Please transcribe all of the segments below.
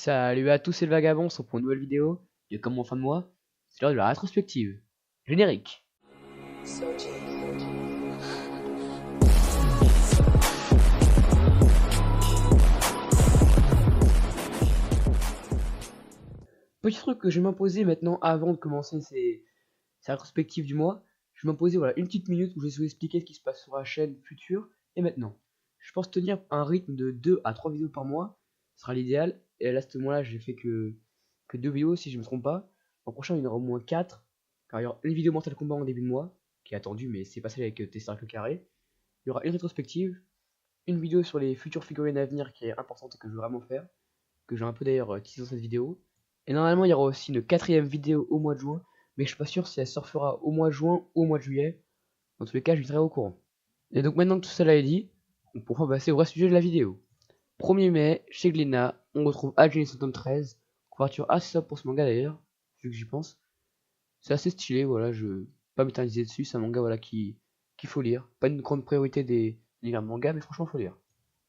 Salut à tous et le vagabond, c'est pour une nouvelle vidéo. Et comme en fin de mois, c'est l'heure de la rétrospective. Générique. Petit truc que je vais m'imposer maintenant avant de commencer ces rétrospectives du mois. Je vais m'imposer voilà, une petite minute où je vais vous expliquer ce qui se passe sur la chaîne future et maintenant. Je pense tenir un rythme de 2 à 3 vidéos par mois. Ce sera l'idéal. Et là, à ce moment-là, j'ai fait que 2 vidéos si je ne me trompe pas. En prochain, il y en aura au moins 4. Car il y aura une vidéo Mortal Kombat en début de mois, qui est attendue, mais c'est passé avec tes cercles carrés. Il y aura une rétrospective, une vidéo sur les futures figurines à venir qui est importante et que je veux vraiment faire, que j'ai un peu d'ailleurs teasé dans cette vidéo. Et normalement, il y aura aussi une quatrième vidéo au mois de juin, mais je suis pas sûr si elle se fera au mois de juin ou au mois de juillet. Dans tous les cas, je serai au courant. Et donc maintenant que tout cela est dit, on pourra passer au vrai sujet de la vidéo. 1er mai, chez Glénat, on retrouve Ajin et tome 13, couverture assez sobre pour ce manga d'ailleurs, vu que j'y pense. C'est assez stylé, voilà, je vais pas m'éterniser dessus, c'est un manga voilà, qu'il faut lire. Pas une grande priorité des univers de manga, mais franchement, faut lire.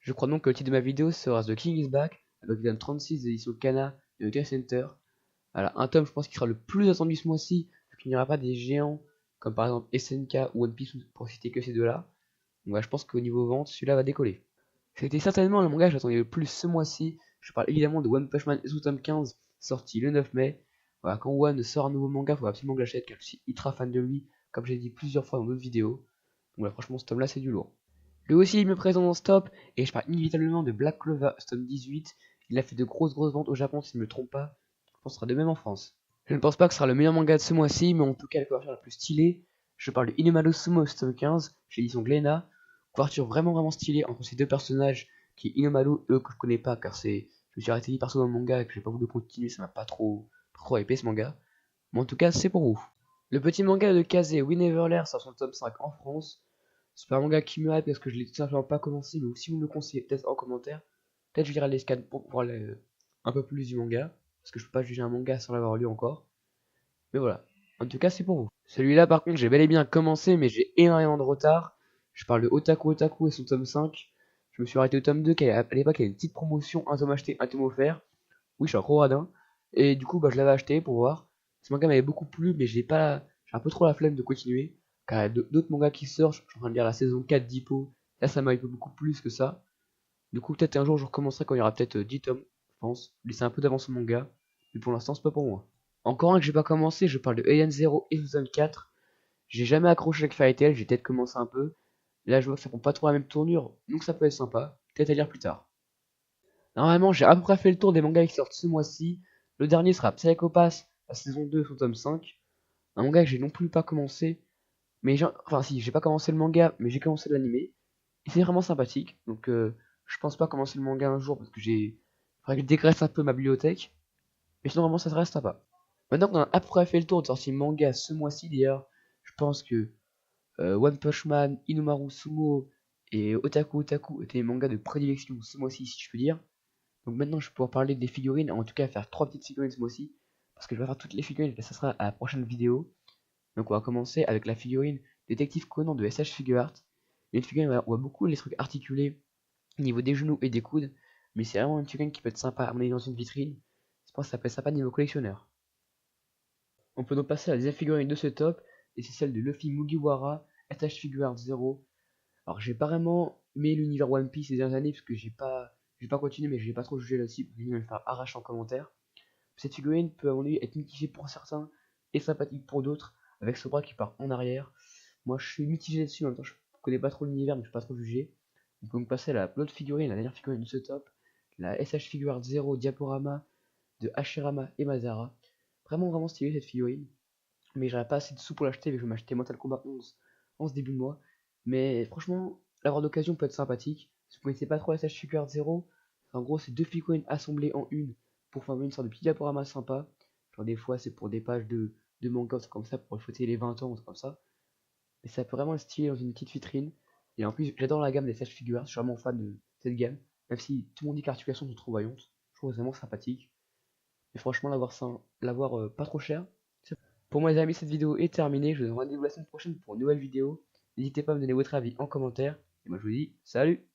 Je crois donc que le titre de ma vidéo sera The King is Back, avec le tome 36 des éditions Kana de Hotel Center. Voilà, un tome, je pense, qui sera le plus attendu ce mois-ci, vu qu'il n'y aura pas des géants, comme par exemple SNK ou One Piece, pour citer que ces deux-là. Donc voilà, je pense qu'au niveau vente, celui-là va décoller. C'était certainement le manga que j'attendais le plus ce mois-ci. Je parle évidemment de One Punch Man sous tome 15, sorti le 9 mai. Voilà, quand One sort un nouveau manga, il faut absolument que j'achète, car je suis ultra fan de lui, comme j'ai dit plusieurs fois dans d'autres vidéos. Donc voilà, franchement, ce tome-là, c'est du lourd. Lui aussi, il me présente dans ce top, et je parle inévitablement de Black Clover, ce tome 18. Il a fait de grosses ventes au Japon, si je ne me trompe pas. Je pense que ce sera de même en France. Je ne pense pas que ce sera le meilleur manga de ce mois-ci, mais en tout cas, la couverture la plus stylée. Je parle de Inumalo Sumo, ce tome 15, chez l'édition Glénat. Couverture vraiment stylée entre ces deux personnages, qui est Inomaru, eux que je connais pas, car je me suis arrêté hyper souvent dans le manga et que j'ai pas voulu continuer, ça m'a pas trop hypé ce manga. Mais en tout cas, c'est pour vous. Le petit manga de Kaze We Never Lair sort son tome 5 en France. C'est pas un manga qui me hype parce que je l'ai tout simplement pas commencé, mais si vous me le conseillez, peut-être en commentaire. Peut-être je lirai les scans pour voir un peu plus du manga, parce que je peux pas juger un manga sans l'avoir lu encore. Mais voilà, en tout cas c'est pour vous. Celui-là par contre j'ai bel et bien commencé, mais j'ai énormément de retard. Je parle de Otaku Otaku et son tome 5. Je me suis arrêté au tome 2, qui à l'époque il y avait une petite promotion, un tome acheté, un tome offert. Oui, je suis un gros radin. Et du coup, bah, je l'avais acheté pour voir. Ce manga m'avait beaucoup plu, mais j'ai un peu trop la flemme de continuer. Car il y a d'autres mangas qui sortent. Je suis en train de lire la saison 4 d'Hippo. Là, ça m'a hypé beaucoup plus que ça. Du coup, peut-être un jour, je recommencerai quand il y aura peut-être 10 tomes, je pense. Laisser un peu d'avance au manga. Mais pour l'instant, c'est pas pour moi. Encore un que j'ai pas commencé, je parle de Alien Zero et Season 4. J'ai jamais accroché avec Fairy Tail, j'ai peut-être commencé un peu. Là, je vois que ça prend pas trop la même tournure, donc ça peut être sympa. Peut-être à lire plus tard. Normalement, j'ai à peu près fait le tour des mangas qui sortent ce mois-ci. Le dernier sera Psycho Pass, la saison 2, son tome 5. Un manga que j'ai non plus pas commencé. Enfin, si, j'ai pas commencé le manga, mais j'ai commencé l'animé. Et c'est vraiment sympathique. Donc, je pense pas commencer le manga un jour parce que faudrait que je dégraisse un peu ma bibliothèque. Mais sinon, vraiment, ça reste sympa. Maintenant qu'on a à peu près fait le tour de sorties manga ce mois-ci, d'ailleurs, je pense que One Punch Man, Inomaru Sumo et Otaku Otaku étaient les mangas de prédilection ce mois-ci, si je peux dire. Donc maintenant, je vais pouvoir parler des figurines, en tout cas faire 3 petites figurines ce mois-ci, parce que je vais faire toutes les figurines, et ça sera à la prochaine vidéo. Donc on va commencer avec la figurine Détective Conan de SH Figuart. Une figurine où on voit beaucoup les trucs articulés au niveau des genoux et des coudes, mais c'est vraiment une figurine qui peut être sympa à mener dans une vitrine. Je pense que ça peut être sympa niveau collectionneur. On peut donc passer à la deuxième figurine de ce top, et c'est celle de Luffy Mugiwara SH Figuart 0. Alors j'ai pas vraiment aimé l'univers One Piece ces dernières années, parce que j'ai pas continué, mais j'ai pas trop jugé là-dessus, pour me faire arracher en commentaire. Cette figurine peut à mon avis être mitigée pour certains et sympathique pour d'autres, avec ce bras qui part en arrière. Moi je suis mitigé là-dessus, en même temps je connais pas trop l'univers, mais je suis pas trop jugé. On peut donc passer à l'autre figurine, la dernière figurine de ce top, la SH Figuart 0 Diaporama de Hashirama et Mazara. Vraiment stylée cette figurine, mais j'aurais pas assez de sous pour l'acheter, mais je vais m'acheter Mortal Kombat 11 en ce début de mois. Mais franchement, l'avoir d'occasion peut être sympathique. Si vous connaissez pas trop SH Figuart 0, en gros c'est deux figurines assemblées en une pour former une sorte de petit diaporama sympa. Genre des fois c'est pour des pages de manga, c'est comme ça, pour fêter les 20 ans, c'est comme ça. Mais ça peut vraiment être stylé dans une petite vitrine. Et en plus, j'adore la gamme des SH Figuarts, je suis vraiment fan de cette gamme. Même si tout le monde dit que l'articulation sont trop vaillantes, je trouve vraiment sympathique. Et franchement, l'avoir pas trop cher. Pour moi les amis, cette vidéo est terminée. Je vous donne rendez-vous la semaine prochaine pour une nouvelle vidéo. N'hésitez pas à me donner votre avis en commentaire. Et moi je vous dis salut!